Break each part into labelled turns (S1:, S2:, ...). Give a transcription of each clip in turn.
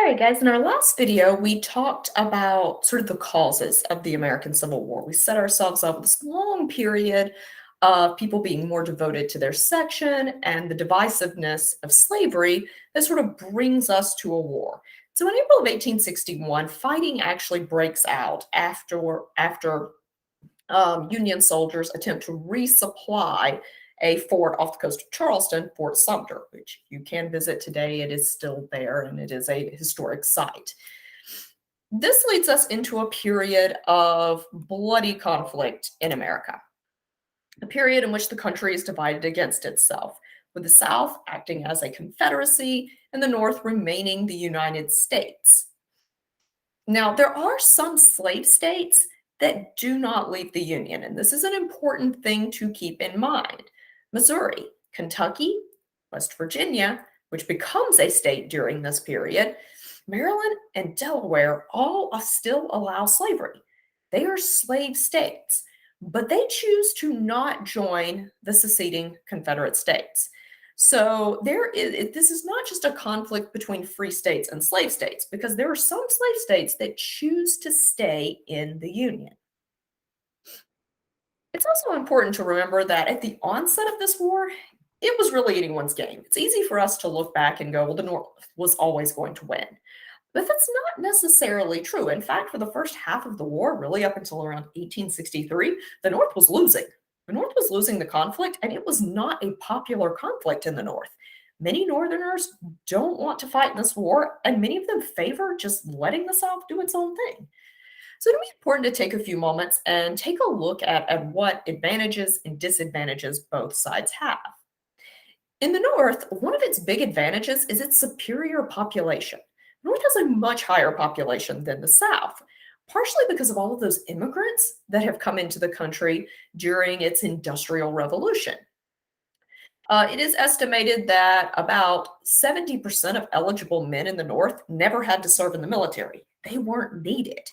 S1: All right, guys, in our last video, we talked about sort of the causes of the American Civil War. We set ourselves up with this long period of people being more devoted to their section and the divisiveness of slavery that sort of brings us to a war. So in April of 1861, fighting actually breaks out after Union soldiers attempt to resupply a fort off the coast of Charleston, Fort Sumter, which you can visit today. It is still there and it is a historic site. This leads us into a period of bloody conflict in America, a period in which the country is divided against itself, with the South acting as a confederacy and the North remaining the United States. Now, there are some slave states that do not leave the Union, and this is an important thing to keep in mind. Missouri, Kentucky, West Virginia, which becomes a state during this period, Maryland, and Delaware all still allow slavery. They are slave states, but they choose to not join the seceding Confederate States. So this is not just a conflict between free states and slave states, because there are some slave states that choose to stay in the Union. It's also important to remember that at the onset of this war, it was really anyone's game. It's easy for us to look back and go, well, the North was always going to win. But that's not necessarily true. In fact, for the first half of the war, really up until around 1863, the North was losing. The North was losing the conflict, and it was not a popular conflict in the North. Many Northerners don't want to fight in this war, and many of them favor just letting the South do its own thing. So it'll be important to take a few moments and take a look at what advantages and disadvantages both sides have. In the North, one of its big advantages is its superior population. The North has a much higher population than the South, partially because of all of those immigrants that have come into the country during its Industrial Revolution. It is estimated that about 70% of eligible men in the North never had to serve in the military. They weren't needed.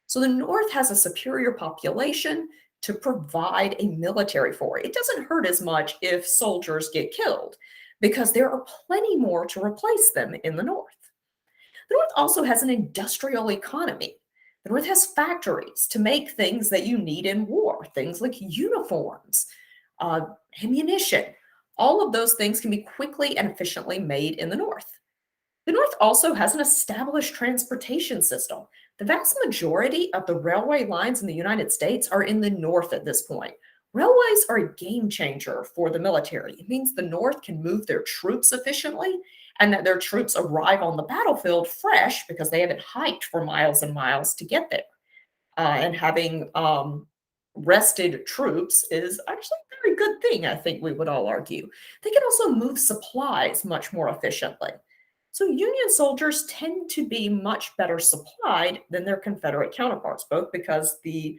S1: So the North has a superior population to provide a military for. It doesn't hurt as much if soldiers get killed, because there are plenty more to replace them in the North. The North also has an industrial economy. The North has factories to make things that you need in war, things like uniforms, ammunition. All of those things can be quickly and efficiently made in the North. The North also has an established transportation system. The vast majority of the railway lines in the United States are in the North at this point. Railways are a game changer for the military. It means the North can move their troops efficiently, and that their troops arrive on the battlefield fresh because they haven't hiked for miles and miles to get there. And having rested troops is actually a very good thing, I think we would all argue. They can also move supplies much more efficiently. So Union soldiers tend to be much better supplied than their Confederate counterparts, both because the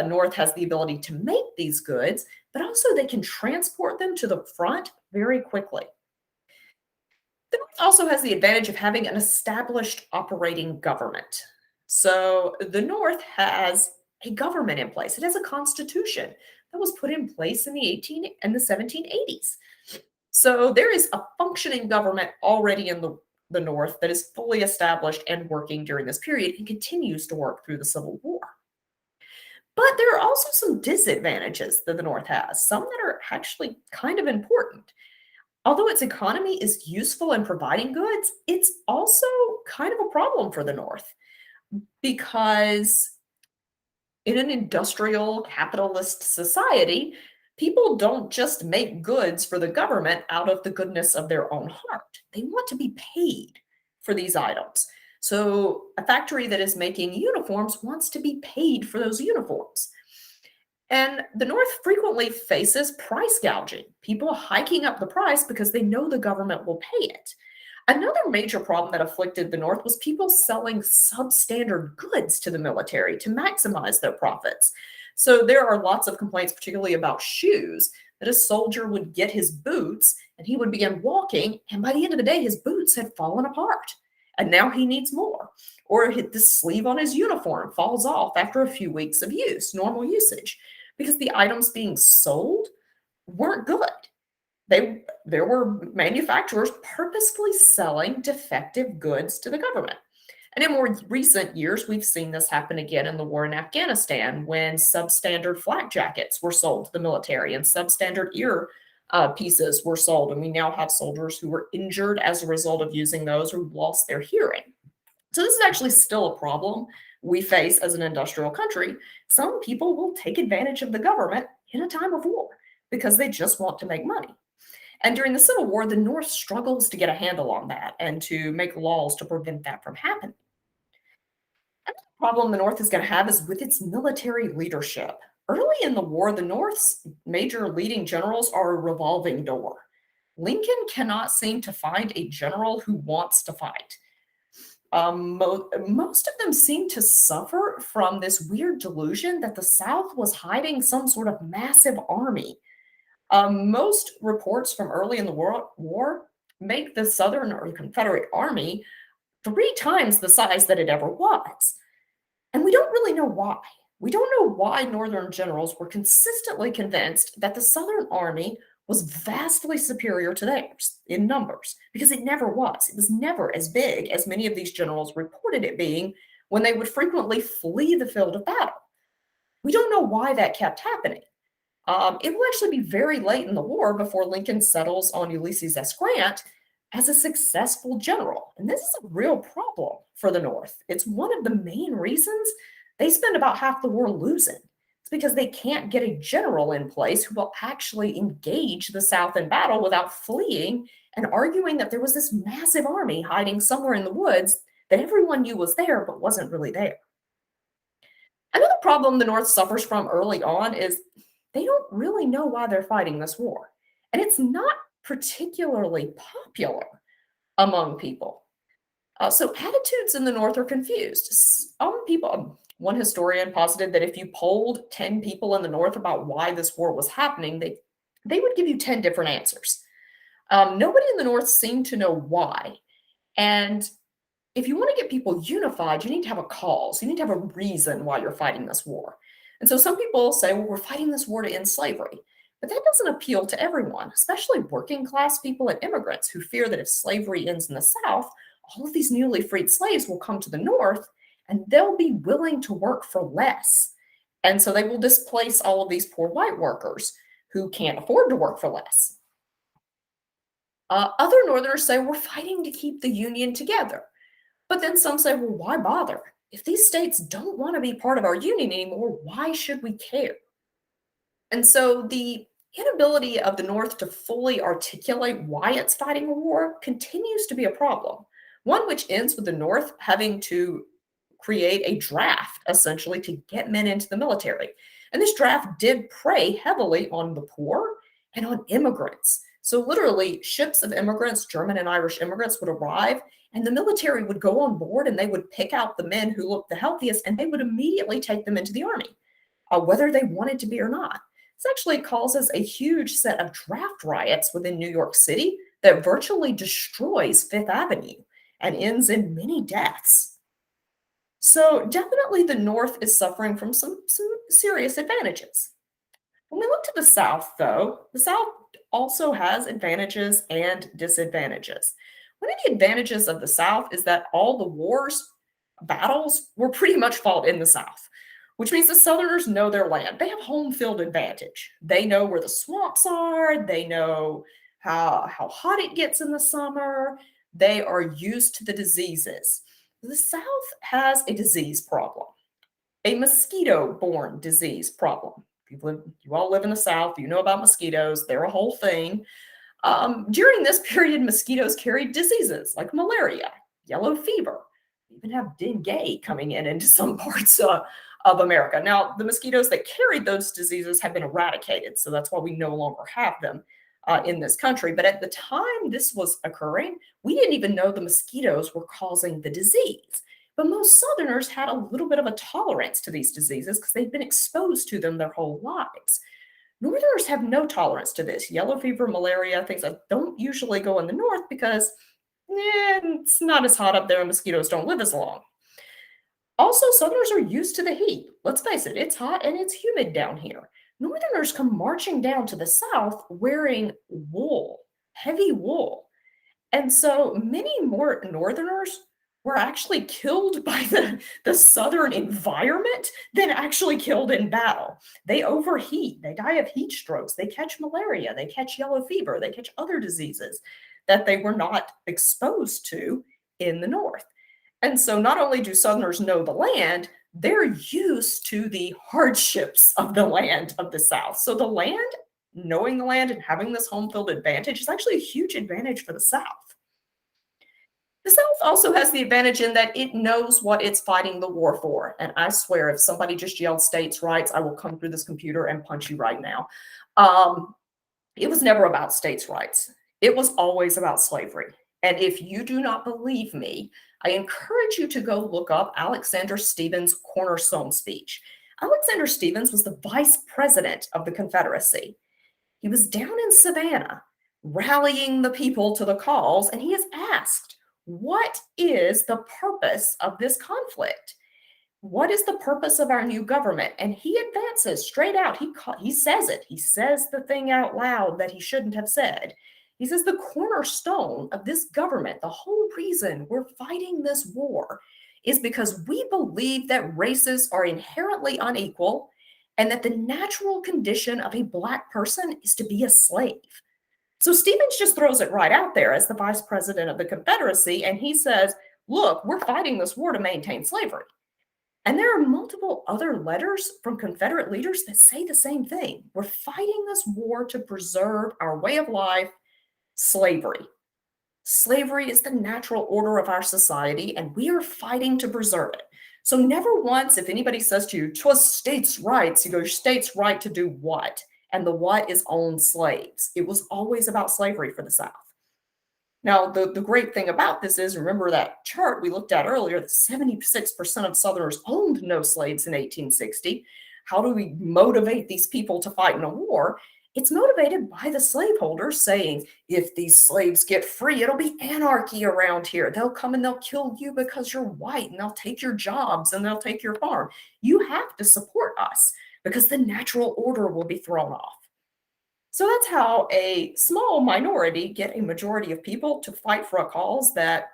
S1: North has the ability to make these goods, but also they can transport them to the front very quickly. The North also has the advantage of having an established operating government. So the North has a government in place. It has a constitution that was put in place in the 1780s. So there is a functioning government already in the North that is fully established and working during this period and continues to work through the Civil War. But there are also some disadvantages that the North has, some that are actually kind of important. Although its economy is useful in providing goods, it's also kind of a problem for the North, because in an industrial capitalist society, people don't just make goods for the government out of the goodness of their own heart. They want to be paid for these items. So a factory that is making uniforms wants to be paid for those uniforms. And the North frequently faces price gouging, people hiking up the price because they know the government will pay it. Another major problem that afflicted the North was people selling substandard goods to the military to maximize their profits. So there are lots of complaints, particularly about shoes, that a soldier would get his boots and he would begin walking, and by the end of the day, his boots had fallen apart. And now he needs more. Or the sleeve on his uniform falls off after a few weeks of use, normal usage, because the items being sold weren't good. There were manufacturers purposefully selling defective goods to the government. And in more recent years, we've seen this happen again in the war in Afghanistan when substandard flak jackets were sold to the military and substandard ear pieces were sold. And we now have soldiers who were injured as a result of using those or lost their hearing. So this is actually still a problem we face as an industrial country. Some people will take advantage of the government in a time of war because they just want to make money. And during the Civil War, the North struggles to get a handle on that and to make laws to prevent that from happening. Another problem the North is going to have is with its military leadership. Early in the war, the North's major leading generals are a revolving door. Lincoln cannot seem to find a general who wants to fight. Most of them seem to suffer from this weird delusion that the South was hiding some sort of massive army. Most reports from early in the war make the Southern or Confederate Army 3 times the size that it ever was. And we don't really know why. We don't know why Northern generals were consistently convinced that the Southern Army was vastly superior to theirs in numbers, because it never was. It was never as big as many of these generals reported it being when they would frequently flee the field of battle. We don't know why that kept happening. It will actually be very late in the war before Lincoln settles on Ulysses S. Grant as a successful general. And this is a real problem for the North. It's one of the main reasons they spend about half the war losing. It's because they can't get a general in place who will actually engage the South in battle without fleeing and arguing that there was this massive army hiding somewhere in the woods that everyone knew was there but wasn't really there. Another problem the North suffers from early on is they don't really know why they're fighting this war. And it's not particularly popular among people. So attitudes in the North are confused. Some people, one historian posited that if you polled 10 people in the North about why this war was happening, they would give you 10 different answers. Nobody in the North seemed to know why. And if you want to get people unified, you need to have a cause. You need to have a reason why you're fighting this war. And so some people say, well, we're fighting this war to end slavery. But that doesn't appeal to everyone, especially working class people and immigrants who fear that if slavery ends in the South, all of these newly freed slaves will come to the North and they'll be willing to work for less. And so they will displace all of these poor white workers who can't afford to work for less. Other Northerners say we're fighting to keep the Union together. But then some say, well, why bother? If these states don't want to be part of our Union anymore, why should we care? And so the inability of the North to fully articulate why it's fighting a war continues to be a problem. One which ends with the North having to create a draft, essentially, to get men into the military. And this draft did prey heavily on the poor and on immigrants. So literally, ships of immigrants, German and Irish immigrants, would arrive, and the military would go on board and they would pick out the men who looked the healthiest, and they would immediately take them into the army, whether they wanted to be or not. This actually causes a huge set of draft riots within New York City that virtually destroys Fifth Avenue and ends in many deaths. So definitely the North is suffering from some serious advantages. When we look to the South, though, the South also has advantages and disadvantages. One of the advantages of the South is that all the battles were pretty much fought in the South, which means the Southerners know their land. They have home field advantage. They know where the swamps are. They know how hot it gets in the summer. They are used to the diseases. The South has a disease problem, a mosquito-borne disease problem. You all live in the South. You know about mosquitoes. They're a whole thing. During this period, mosquitoes carried diseases like malaria, yellow fever. We even have dengue coming into some parts of America. Now, the mosquitoes that carried those diseases have been eradicated, so that's why we no longer have them in this country. But at the time this was occurring, we didn't even know the mosquitoes were causing the disease. But most Southerners had a little bit of a tolerance to these diseases because they've been exposed to them their whole lives. Northerners have no tolerance to this. Yellow fever, malaria, things that don't usually go in the North because it's not as hot up there and mosquitoes don't live as long. Also, Southerners are used to the heat. Let's face it, it's hot and it's humid down here. Northerners come marching down to the South wearing wool, heavy wool. And so many more Northerners were actually killed by the Southern environment than actually killed in battle. They overheat, they die of heat strokes, they catch malaria, they catch yellow fever, they catch other diseases that they were not exposed to in the North. And so not only do Southerners know the land, they're used to the hardships of the land of the South. So the land, knowing the land and having this home field advantage is actually a huge advantage for the South. The South also has the advantage in that it knows what it's fighting the war for. And I swear, if somebody just yelled states' rights, I will come through this computer and punch you right now. Um, it was never about states' rights, it was always about slavery. And if you do not believe me, I encourage you to go look up Alexander Stephens' cornerstone speech. Alexander Stephens was the vice president of the Confederacy. He was down in Savannah rallying the people to the cause, and he is asked, what is the purpose of this conflict? What is the purpose of our new government? And he advances straight out. He says it. He says the thing out loud that he shouldn't have said. He says the cornerstone of this government, the whole reason we're fighting this war is because we believe that races are inherently unequal and that the natural condition of a Black person is to be a slave. So Stephens just throws it right out there as the vice president of the Confederacy, and he says, look, we're fighting this war to maintain slavery. And there are multiple other letters from Confederate leaders that say the same thing. We're fighting this war to preserve our way of life, slavery. Slavery is the natural order of our society, and we are fighting to preserve it. So never once, if anybody says to you, 'twas states' rights, you go, states' right to do what? And the what is own slaves. It was always about slavery for the South. Now, the great thing about this is, remember that chart we looked at earlier, that 76% of Southerners owned no slaves in 1860. How do we motivate these people to fight in a war? It's motivated by the slaveholders saying, if these slaves get free, it'll be anarchy around here. They'll come and they'll kill you because you're white, and they'll take your jobs and they'll take your farm. You have to support us because the natural order will be thrown off. So that's how a small minority get a majority of people to fight for a cause that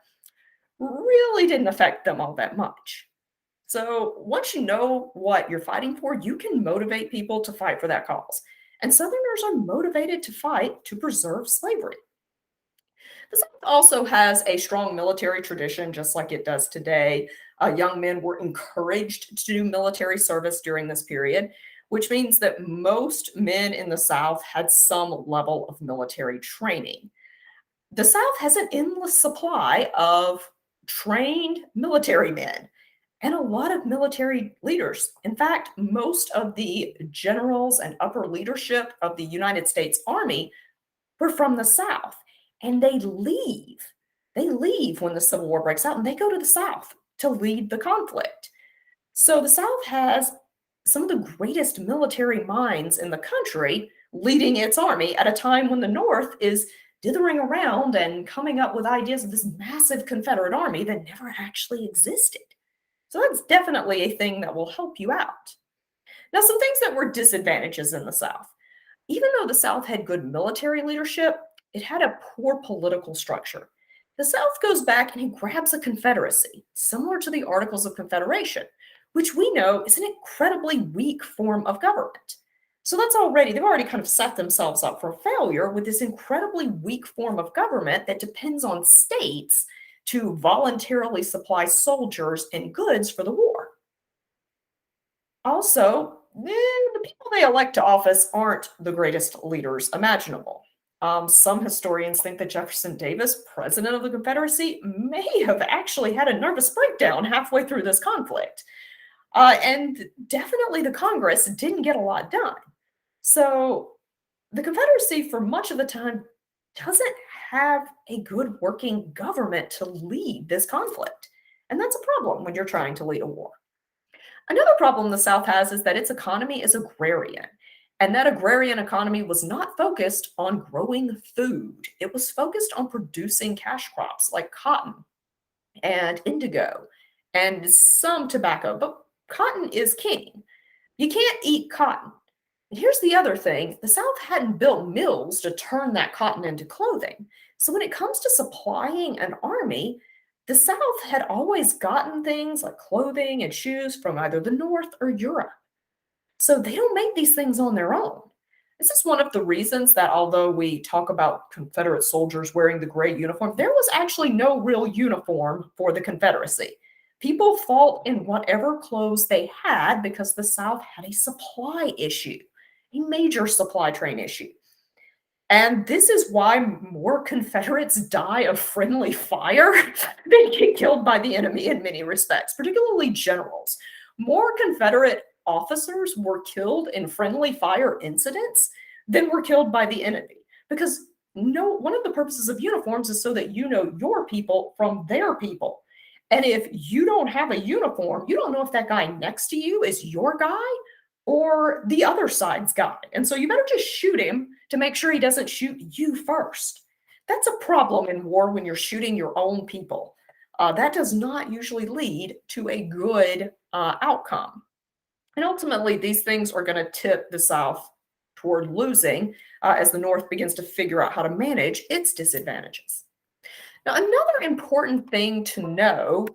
S1: really didn't affect them all that much. So once you know what you're fighting for, you can motivate people to fight for that cause. And Southerners are motivated to fight to preserve slavery. The South also has a strong military tradition, just like it does today. Young men were encouraged to do military service during this period, which means that most men in the South had some level of military training. The South has an endless supply of trained military men and a lot of military leaders. In fact, most of the generals and upper leadership of the United States Army were from the South, and they leave. They leave when the Civil War breaks out, and they go to the South to lead the conflict. So the South has some of the greatest military minds in the country leading its army at a time when the North is dithering around and coming up with ideas of this massive Confederate army that never actually existed. So that's definitely a thing that will help you out. Now, some things that were disadvantages in the South. Even though the South had good military leadership, it had a poor political structure. The South goes back and it grabs a confederacy, similar to the Articles of Confederation, which we know is an incredibly weak form of government. So they've already kind of set themselves up for failure with this incredibly weak form of government that depends on states to voluntarily supply soldiers and goods for the war. Also, the people they elect to office aren't the greatest leaders imaginable. Some historians think that Jefferson Davis, president of the Confederacy, may have actually had a nervous breakdown halfway through this conflict. And definitely the Congress didn't get a lot done. So the Confederacy, for much of the time, doesn't have a good working government to lead this conflict. And that's a problem when you're trying to lead a war. Another problem the South has is that its economy is agrarian. And that agrarian economy was not focused on growing food. It was focused on producing cash crops like cotton and indigo and some tobacco. But cotton is king. You can't eat cotton. And here's the other thing: the South hadn't built mills to turn that cotton into clothing. So when it comes to supplying an army, the South had always gotten things like clothing and shoes from either the North or Europe. So they don't make these things on their own. This is one of the reasons that although we talk about Confederate soldiers wearing the gray uniform, there was actually no real uniform for the Confederacy. People fought in whatever clothes they had because the South had a supply issue, a major supply train issue. And this is why more Confederates die of friendly fire than get killed by the enemy in many respects, particularly generals. More Confederate officers were killed in friendly fire incidents than were killed by the enemy. Because one of the purposes of uniforms is so that you know your people from their people. And if you don't have a uniform, you don't know if that guy next to you is your guy or the other side's guy. And so you better just shoot him to make sure he doesn't shoot you first. That's a problem in war when you're shooting your own people. That does not usually lead to a good outcome. And ultimately, these things are going to tip the South toward losing as the North begins to figure out how to manage its disadvantages. Now, another important thing to know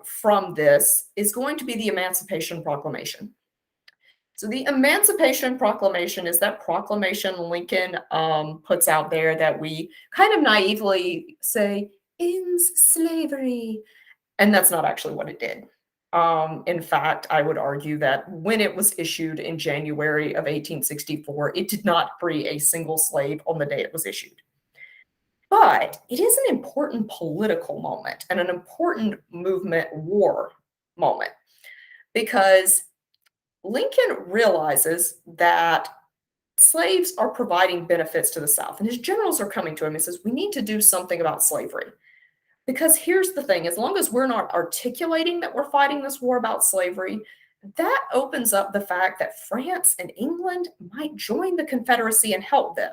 S1: from this is going to be the Emancipation Proclamation. So the Emancipation Proclamation is that proclamation Lincoln puts out there that we kind of naively say ends slavery, and that's not actually what it did. In fact, I would argue that when it was issued in January of 1864, it did not free a single slave on the day it was issued. But it is an important political moment and an important movement war moment because Lincoln realizes that slaves are providing benefits to the South, and his generals are coming to him and says, we need to do something about slavery. Because here's the thing, as long as we're not articulating that we're fighting this war about slavery, that opens up the fact that France and England might join the Confederacy and help them.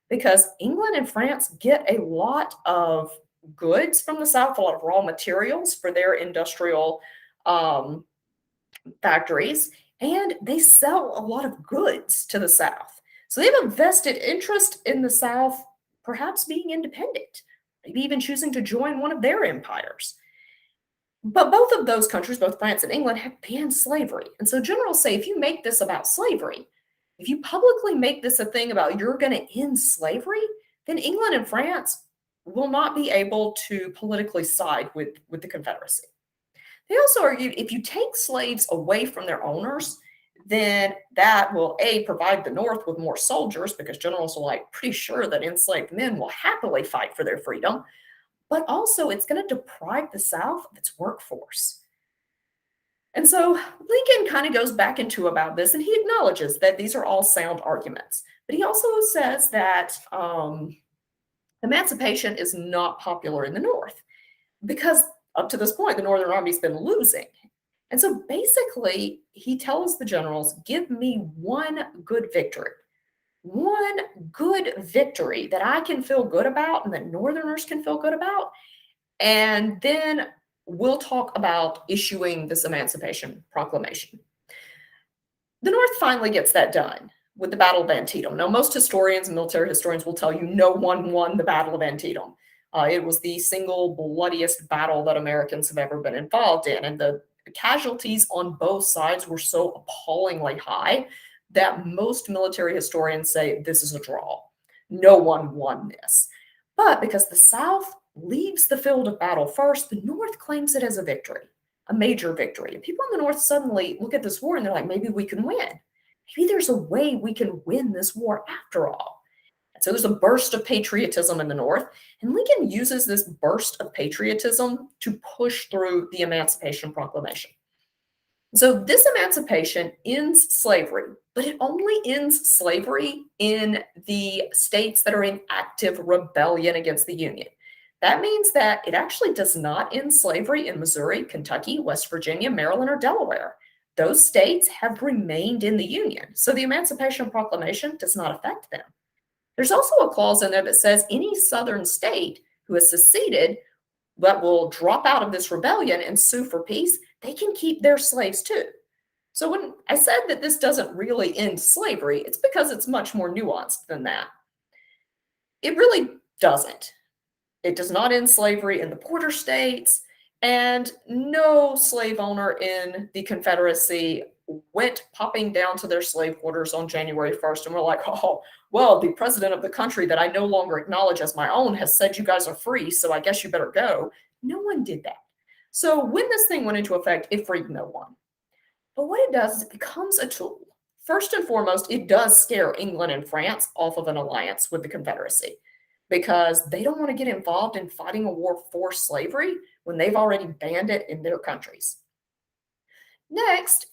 S1: Because England and France get a lot of goods from the South, a lot of raw materials for their industrial factories, and they sell a lot of goods to the South. So they have a vested interest in the South perhaps being independent, maybe even choosing to join one of their empires. But both of those countries, both France and England, have banned slavery. And so generals say if you make this about slavery, if you publicly make this a thing about you're going to end slavery, then England and France will not be able to politically side with the Confederacy. They also argued if you take slaves away from their owners, then that will provide the North with more soldiers because generals are like pretty sure that enslaved men will happily fight for their freedom, but also it's going to deprive the South of its workforce. And so Lincoln kind of goes back into about this, and he acknowledges that these are all sound arguments. But he also says that emancipation is not popular in the North because up to this point, the Northern Army's been losing. And so basically, he tells the generals, give me one good victory that I can feel good about and that Northerners can feel good about. And then we'll talk about issuing this Emancipation Proclamation. The North finally gets that done with the Battle of Antietam. Now, most historians and military historians will tell you no one won the Battle of Antietam. It was the single bloodiest battle that Americans have ever been involved in. And the casualties on both sides were so appallingly high that most military historians say this is a draw. No one won this. But because the South leaves the field of battle first, the North claims it as a victory, a major victory. And people in the North suddenly look at this war and they're like, maybe we can win. Maybe there's a way we can win this war after all. So there's a burst of patriotism in the North, and Lincoln uses this burst of patriotism to push through the Emancipation Proclamation. So this emancipation ends slavery, but it only ends slavery in the states that are in active rebellion against the Union. That means that it actually does not end slavery in Missouri, Kentucky, West Virginia, Maryland, or Delaware. Those states have remained in the Union, so the Emancipation Proclamation does not affect them. There's also a clause in there that says any Southern state who has seceded but will drop out of this rebellion and sue for peace, they can keep their slaves too. So when I said that this doesn't really end slavery, it's because it's much more nuanced than that. It really doesn't. It does not end slavery in the border states, and no slave owner in the Confederacy went popping down to their slave quarters on January 1st and were like, oh, well, the president of the country that I no longer acknowledge as my own has said you guys are free, so I guess you better go. No one did that. So when this thing went into effect, it freed no one. But what it does is it becomes a tool. First and foremost, it does scare England and France off of an alliance with the Confederacy because they don't want to get involved in fighting a war for slavery when they've already banned it in their countries. Next,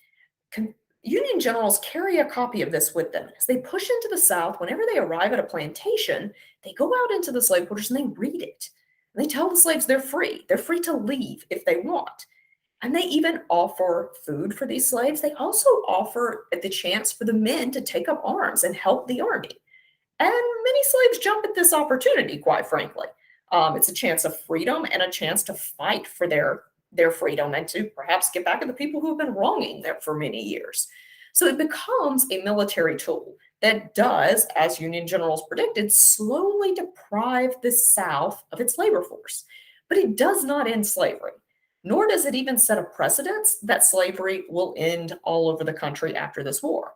S1: Union generals carry a copy of this with them. As they push into the South, whenever they arrive at a plantation, they go out into the slave quarters and they read it. And they tell the slaves they're free. They're free to leave if they want. And they even offer food for these slaves. They also offer the chance for the men to take up arms and help the army. And many slaves jump at this opportunity, quite frankly. It's a chance of freedom and a chance to fight for their freedom and to perhaps get back at the people who have been wronging them for many years. So it becomes a military tool that does, as Union generals predicted, slowly deprive the South of its labor force. But it does not end slavery, nor does it even set a precedence that slavery will end all over the country after this war.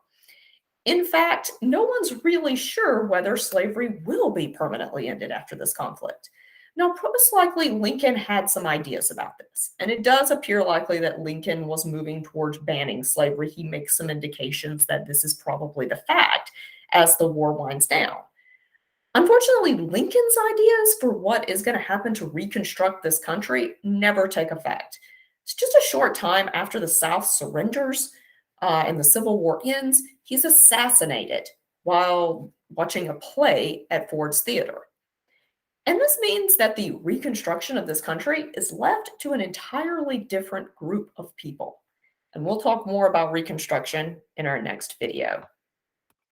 S1: In fact, no one's really sure whether slavery will be permanently ended after this conflict. Now, most likely Lincoln had some ideas about this, and it does appear likely that Lincoln was moving towards banning slavery. He makes some indications that this is probably the fact as the war winds down. Unfortunately, Lincoln's ideas for what is going to happen to reconstruct this country never take effect. It's just a short time after the South surrenders and the Civil War ends, he's assassinated while watching a play at Ford's Theater. And this means that the reconstruction of this country is left to an entirely different group of people. And we'll talk more about Reconstruction in our next video.